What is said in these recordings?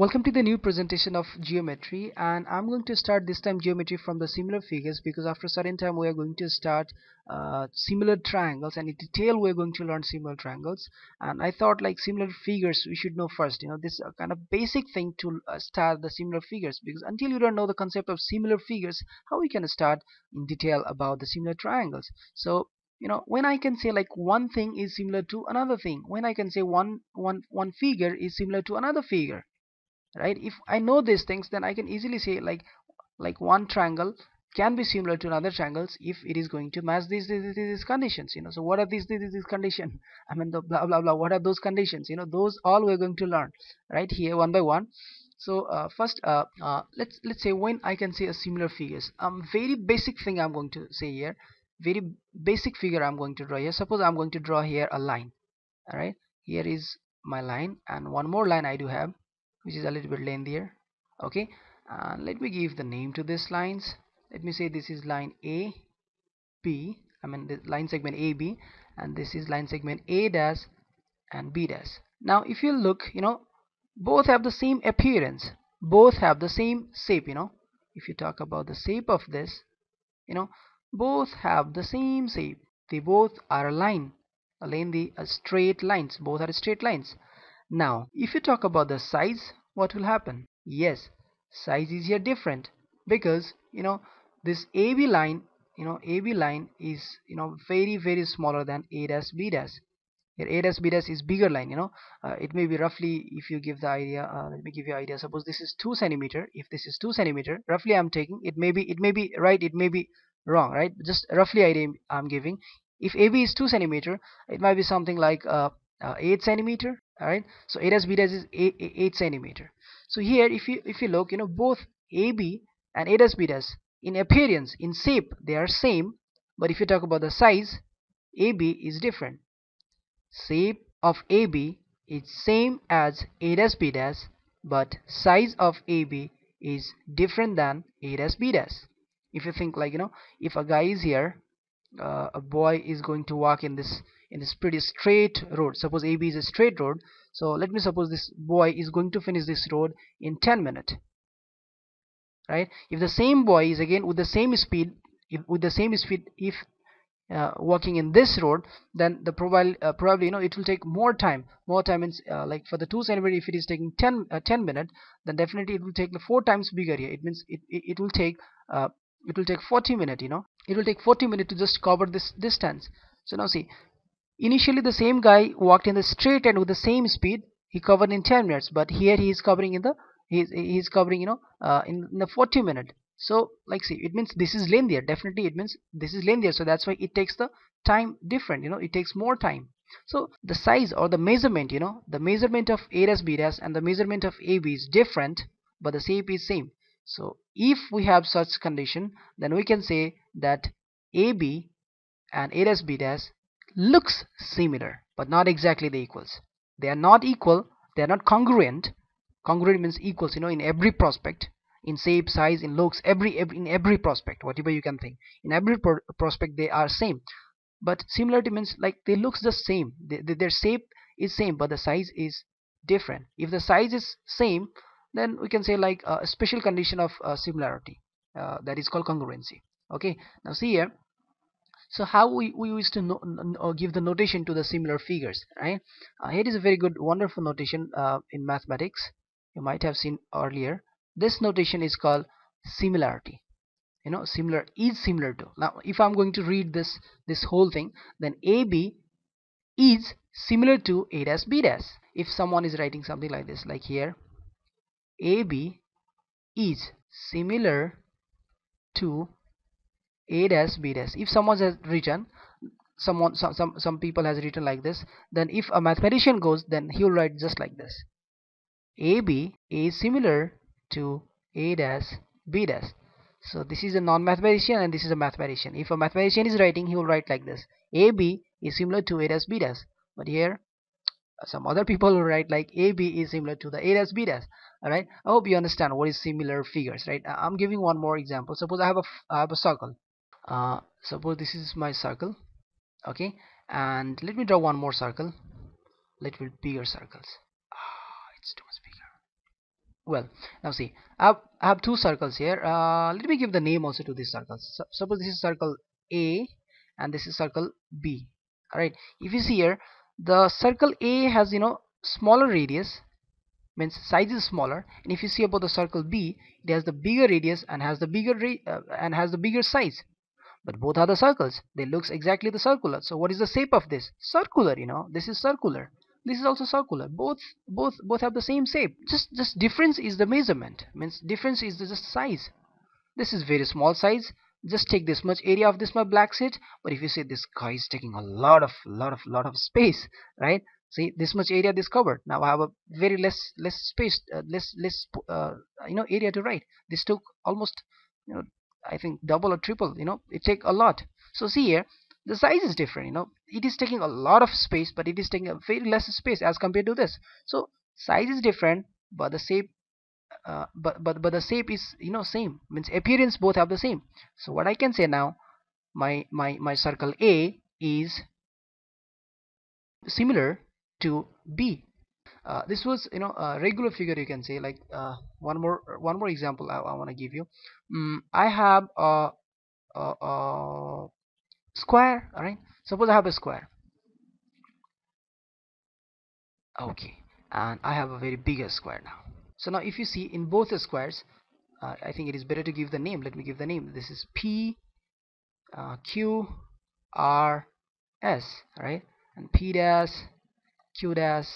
Welcome to the new presentation of geometry, and I'm going to start this time geometry from the similar figures, because after a certain time we are going to start similar triangles, and in detail we're going to learn similar triangles. And I thought like similar figures we should know first. This is a kind of basic thing to start the similar figures, because until you don't know the concept of similar figures, how we can start in detail about the similar triangles. So when I can say like one thing is similar to another thing, when I can say one figure is similar to another figure, right? If I know these things, then I can easily say like one triangle can be similar to another triangles if it is going to match these conditions. So what are these condition? I mean, the blah blah blah, what are those conditions? Those all we're going to learn right here one by one. So first, let's say when I can say a similar figures, very basic thing I'm going to say here, very basic figure I'm going to draw here. Suppose I'm going to draw here a line. All right, here is my line, and one more line I do have, which is a little bit lengthier. Okay, let me give the name to these lines. Let me say this is line A B, I mean the line segment AB, and this is line segment A dash and B dash. Now if you look, both have the same appearance, both have the same shape. If you talk about the shape of this, you know both have the same shape. They both are a line, a lengthy, straight lines. Both are straight lines. Now if you talk about the size, what will happen? Yes, size is here different, because this AB line, AB line is very smaller than A dash B dash. Here A dash B dash is bigger line. It may be roughly, if you give the idea, let me give you idea. Suppose this is 2 centimeter. If this is 2 centimeter, roughly I'm taking, it may be right, it may be wrong, right? Just roughly idea I'm giving. If AB is 2 centimeter, it might be something like 8 centimeter. All right, so A dash B dash is 8 centimeter. So here if you look, both AB and A dash B dash, in appearance, in shape, they are same, but if you talk about the size, AB is different. Shape of AB is same as A dash B dash, but size of AB is different than A dash B dash. If you think like, if a guy is here, a boy is going to walk in this pretty straight road. Suppose AB is a straight road, so let me suppose this boy is going to finish this road in 10 minutes, right? If the same boy is again with the same speed, if walking in this road, then the probably it will take more time. More time means like for the 2 centimeter, if it is taking 10 minutes, then definitely it will take 4 times bigger here. It means it will take 40 minutes. It will take 40 minutes to just cover this distance. So now see, initially the same guy walked in the straight and with the same speed, he covered in 10 minutes, but here he is covering in the he's covering in the 40 minutes. So like see, it means this is linear. Definitely it means this is linear, so that's why it takes the time different. It takes more time. So the size or the measurement, the measurement of A dash B dash and the measurement of AB is different, but the shape is same. So if we have such condition, then we can say that AB and A dash B dash looks similar, but not exactly the equals. They are not equal, they are not congruent. Congruent means equals, in every prospect, in shape, size, in looks, in every prospect, whatever you can think. In every prospect they are same. But similarity means like they looks the same. Their shape is same, but the size is different. If the size is same, then we can say like a special condition of similarity, that is called congruency. Okay, now see here. So how we used to give the notation to the similar figures, right? Here is a very good, wonderful notation in mathematics. You might have seen earlier. This notation is called similarity. Similar is similar to. Now if I'm going to read this whole thing, then AB is similar to A dash B dash. If someone is writing something like this, like here, AB is similar to A dash B dash. If someone has written, some people has written like this, then if a mathematician goes, then he will write just like this: AB is similar to A dash B dash. So this is a non-mathematician and this is a mathematician. If a mathematician is writing, he will write like this: AB is similar to A dash B dash. But here some other people will write like AB is similar to the A dash B dash. Alright, I hope you understand what is similar figures, right? I'm giving one more example. Suppose I have a circle. Suppose this is my circle. Okay, and let me draw one more circle, little bigger circles. It's too much bigger. Well, now see, I have two circles here. Let me give the name also to these circles. Suppose this is circle A and this is circle B. Alright, if you see here, the circle A has, smaller radius, means size is smaller, and if you see about the circle B, it has the bigger radius and has the bigger size. But both are the circles. They looks exactly the circular. So what is the shape of this? Circular, this is circular. This is also circular. Both have the same shape. Just difference is the measurement. Means difference is just size. This is very small size. Just take this much area of this my black sheet. But if you see, this guy is taking a lot of space, right? See, this much area is covered. Now I have a very less space, area to write. This took almost, you know I think double or triple. It take a lot. So see here, the size is different. It is taking a lot of space, but it is taking a very less space as compared to this. So size is different, but the shape, but the shape is, same. Means appearance both have the same. So what I can say now, my circle A is similar to B. This was, a regular figure, you can say. Like, one more example I want to give you. I have a square. All right, suppose I have a square. Okay, and I have a very bigger square now. So now if you see in both the squares, I think it is better to give the name. Let me give the name. This is P, Q, R, S, right? And P dash, Q dash,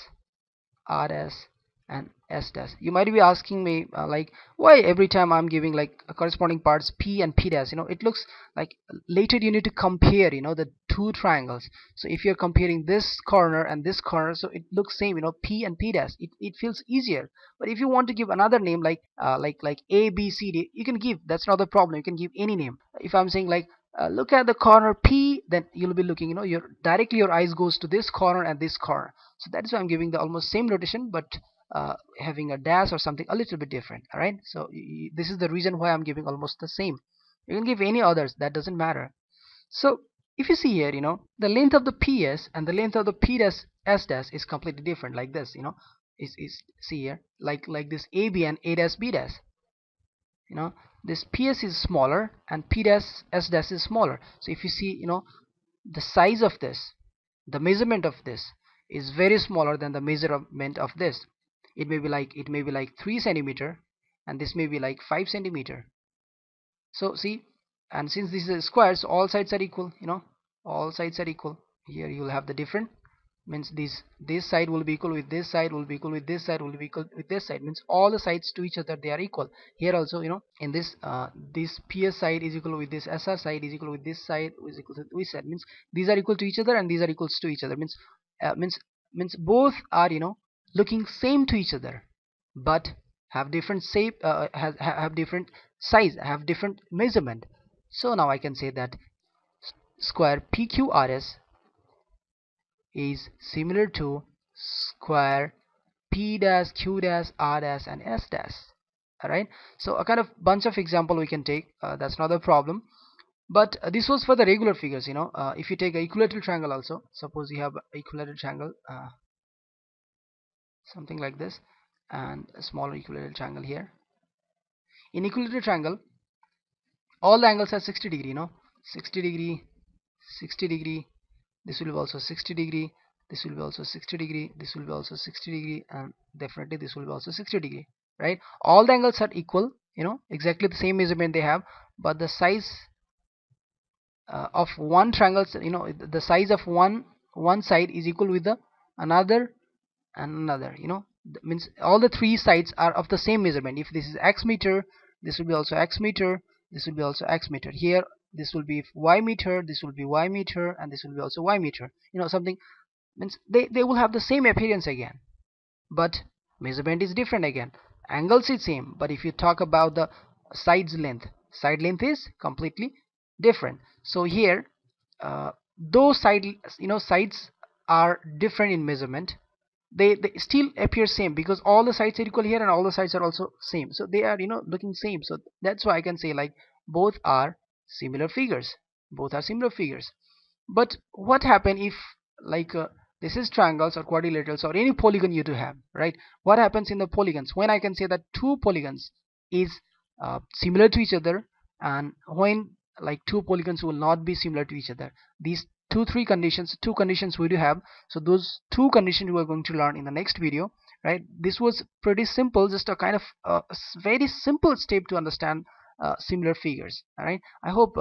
R dash, and S dash. You might be asking me, like, why every time I'm giving like corresponding parts P and P dash? It looks like later you need to compare, the two triangles. So if you're comparing this corner and this corner, so it looks same, P and P dash. It feels easier. But if you want to give another name, like A B C D, you can give. That's not the problem. You can give any name. If I'm saying like, look at the corner P, then you'll be looking, your eyes goes to this corner and this corner. So that is why I'm giving the almost same notation, but having a dash or something a little bit different. All right, so this is the reason why I'm giving almost the same. You can give any others, that doesn't matter. So if you see here, the length of the PS and the length of the P dash S dash is completely different, like this. Is see here, like this AB and A dash B dash. This PS is smaller and P dash S dash is smaller. So if you see, the size of this, the measurement of this is very smaller than the measurement of this. It may be like 3 centimeter, and this may be like 5 centimeter. So see, and since this is a square, so all sides are equal. All sides are equal. Here you will have the different, means this side will be equal with this side, will be equal with this side, will be equal with this side. Means all the sides to each other, they are equal. Here also, in this PS side is equal with this SR side, is equal with this side, is equal to this side. Means these are equal to each other and these are equals to each other. Means both are, looking same to each other, but have different shape, have different size, have different measurement. So now I can say that square PQRS is similar to square P dash, Q dash, R dash, and S dash. Alright, so a kind of bunch of example we can take. That's not a problem. But this was for the regular figures. If you take a equilateral triangle also, suppose you have equilateral triangle, something like this, and a smaller equilateral triangle here. In equilateral triangle, all the angles are 60 degree. 60 degree, 60 degree. This will be also 60 degree. This will be also 60 degree. This will be also 60 degree, and definitely this will be also 60 degree. Right? All the angles are equal. Exactly the same measurement they have, but the size of one triangle, the size of one side is equal with the another and another. Means all the three sides are of the same measurement. If this is x meter, this will be also x meter, this will be also x meter. Here this will be y meter, this will be y meter, and this will be also y meter. Something, means they will have the same appearance again, but measurement is different again. Angles is same, but if you talk about the side length is completely different. So here, those sides are different in measurement. They still appear same, because all the sides are equal here and all the sides are also same. So they are, looking same. So that's why I can say, like, both are similar figures. Both are similar figures. But what happen if, like, this is triangles or quadrilaterals or any polygon you do have, right? What happens in the polygons when I can say that two polygons is similar to each other, and when like two polygons will not be similar to each other? These two conditions we do have. So those two conditions we are going to learn in the next video, right? This was pretty simple, just a kind of very simple step to understand similar figures. All right, I hope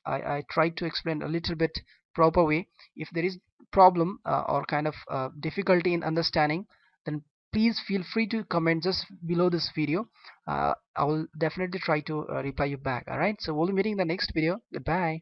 I tried to explain a little bit proper way. If there is problem or kind of difficulty in understanding, then please feel free to comment just below this video. I will definitely try to reply you back. All right, so we'll be meeting in the next video. Goodbye.